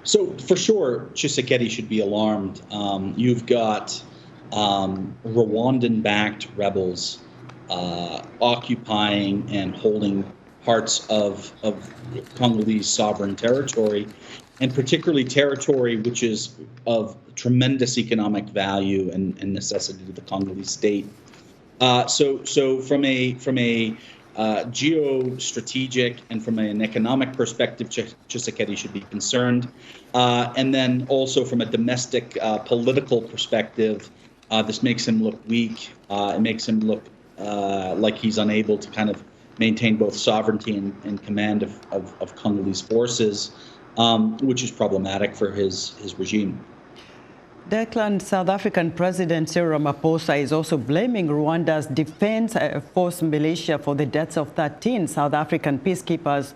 So for sure, Tshisekedi should be alarmed. You've got Rwandan-backed rebels occupying and holding parts of Congolese sovereign territory, and particularly territory which is of tremendous economic value and necessity to the Congolese state. So from a geostrategic and from an economic perspective, Tshisekedi should be concerned. And then also from a domestic political perspective, this makes him look weak. It makes him look like he's unable to kind of maintain both sovereignty and command of Congolese forces, which is problematic for his regime. Declan, South African President Cyril Ramaphosa is also blaming Rwanda's Defense Force militia for the deaths of 13 South African peacekeepers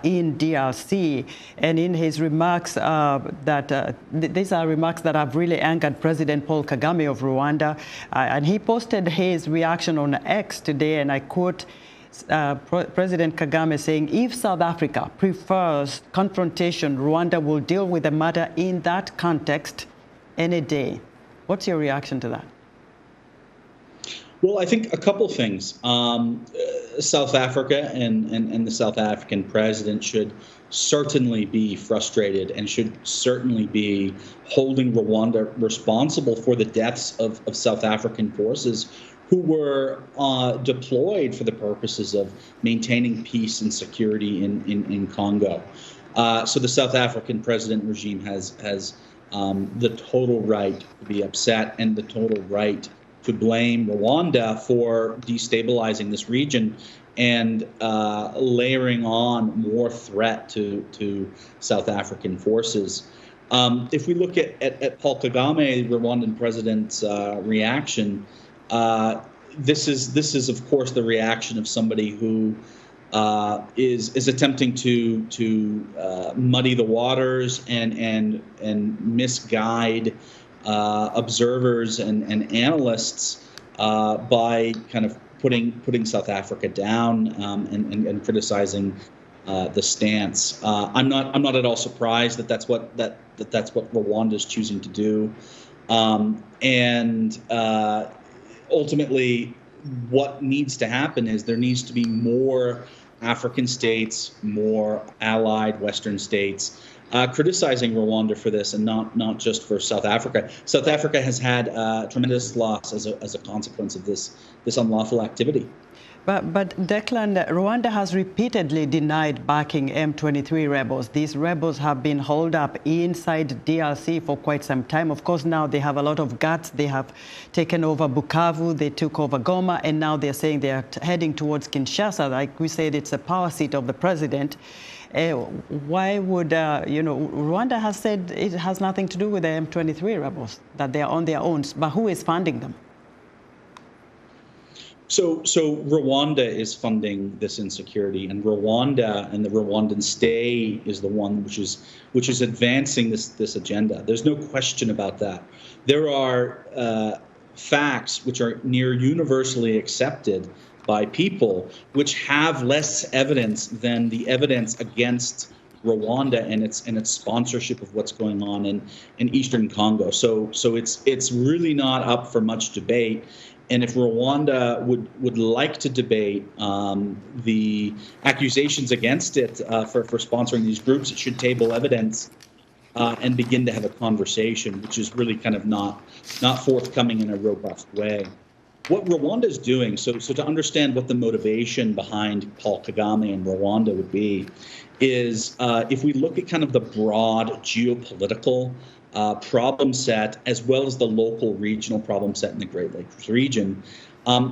in DRC. And in his remarks, these are remarks that have really angered President Paul Kagame of Rwanda. And he posted his reaction on X today, and I quote, President Kagame saying, if South Africa prefers confrontation, Rwanda will deal with the matter in that context any day. What's your reaction to that? Well, I think a couple things. South Africa and the South African president should certainly be frustrated and should certainly be holding Rwanda responsible for the deaths of South African forces who were deployed for the purposes of maintaining peace and security in Congo. So the South African president regime has the total right to be upset and the total right to blame Rwanda for destabilizing this region and layering on more threat to South African forces. If we look at Paul Kagame, the Rwandan president's reaction, this is of course the reaction of somebody who is attempting to muddy the waters and misguide observers and analysts by kind of putting South Africa down and criticizing the stance. I'm not at all surprised that that's what Rwanda is choosing to do, and ultimately, what needs to happen is there needs to be more African states, more allied Western states, criticizing Rwanda for this, and not just for South Africa. South Africa has had tremendous loss as a consequence of this unlawful activity. But Declan, Rwanda has repeatedly denied backing M23 rebels. These rebels have been holed up inside DRC for quite some time. Of course, now they have a lot of guts. They have taken over Bukavu, they took over Goma, and now they're saying they're heading towards Kinshasa. Like we said, it's a power seat of the president. Why would, Rwanda has said it has nothing to do with the M23 rebels, that they're on their own, but who is funding them? So Rwanda is funding this insecurity, and Rwanda and the Rwandan state is the one which is advancing this agenda. There's no question about that. There are facts which are near universally accepted by people, which have less evidence than the evidence against Rwanda and its sponsorship of what's going on in Eastern Congo. So it's really not up for much debate. And if Rwanda would like to debate the accusations against it for sponsoring these groups, it should table evidence and begin to have a conversation, which is really kind of not forthcoming in a robust way. What Rwanda is doing, so to understand what the motivation behind Paul Kagame and Rwanda would be, is if we look at kind of the broad geopolitical problem set, as well as the local regional problem set in the Great Lakes region,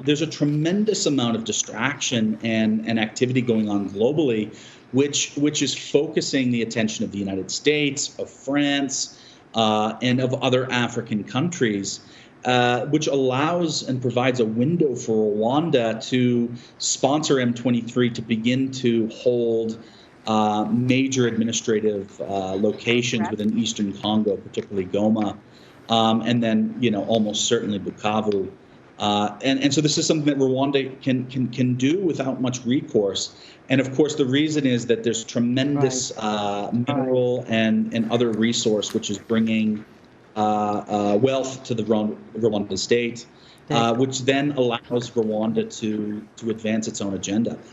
there's a tremendous amount of distraction and activity going on globally, which is focusing the attention of the United States, of France, and of other African countries, which allows and provides a window for Rwanda to sponsor M23 to begin to hold major administrative locations within Eastern Congo, particularly Goma, and then almost certainly Bukavu. And so this is something that Rwanda can do without much recourse. And of course, the reason is that there's tremendous mineral and other resource which is bringing wealth to the Rwandan state, which then allows Rwanda to advance its own agenda.